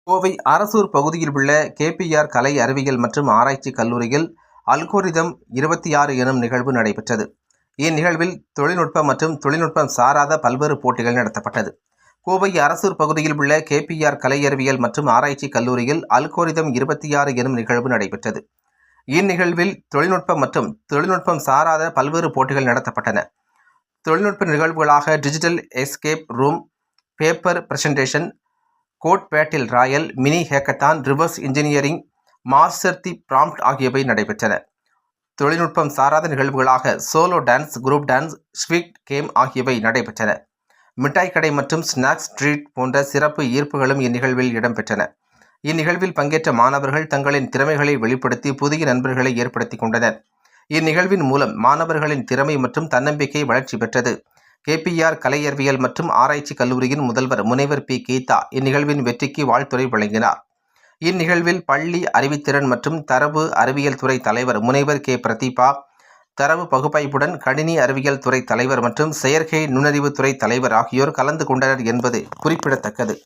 கோவை அரசூர் பகுதியில் உள்ள கேபிஆர் கலை அறிவியல் மற்றும் ஆராய்ச்சி கல்லூரியில் அல்கோரிதம் 26 எனும் நிகழ்வு நடைபெற்றது. இந்நிகழ்வில் தொழில்நுட்பம் மற்றும் தொழில்நுட்பம் சாராத பல்வேறு போட்டிகள் நடத்தப்பட்டது. கோவை அரசூர் பகுதியில் உள்ள கேபிஆர் கலை அறிவியல் மற்றும் ஆராய்ச்சி கல்லூரியில் அல்கோரிதம் 26 எனும் நிகழ்வு நடைபெற்றது. இந்நிகழ்வில் தொழில்நுட்பம் மற்றும் தொழில்நுட்பம் சாராத பல்வேறு போட்டிகள் நடத்தப்பட்டன. தொழில்நுட்ப நிகழ்வுகளாக digital escape room, paper presentation, code battle royale, mini hackathon, reverse engineering, master the prompt ஆகியவை நடைபெற்றன. தொழில்நுட்பம் சாராத நிகழ்வுகளாக solo dance, group dance, sweet game ஆகியவை நடைபெற்றன. மிட்டாய் கடை மற்றும் ஸ்நாக்ஸ் ட்ரீட் போன்ற சிறப்பு ஈர்ப்புகளும் இந்நிகழ்வில் இடம்பெற்றன. இந்நிகழ்வில் பங்கேற்ற மாணவர்கள் தங்களின் திறமைகளை வெளிப்படுத்தி புதிய நண்பர்களை ஏற்படுத்திக் கொண்டனர். இந்நிகழ்வின் மூலம் மாணவர்களின் திறமை மற்றும் தன்னம்பிக்கை வளர்ச்சி பெற்றது. கேபிஆர் கலை அறிவியல் மற்றும் ஆராய்ச்சி கல்லூரியின் முதல்வர் முனைவர் பி. கீதா இந்நிகழ்வின் வெற்றிக்கு வாழ்த்துரை வழங்கினார். இந்நிகழ்வில் பள்ளி அறிவுத்திறன் மற்றும் தரவு அறிவியல் துறை தலைவர் முனைவர் கே. பிரதீபா, தரவு பகுப்பாய்வுடன் கணினி அறிவியல் துறை தலைவர் மற்றும் செயற்கை நுண்ணறிவு துறை தலைவர் ஆகியோர் கலந்து கொண்டனர் என்பது குறிப்பிடத்தக்கது.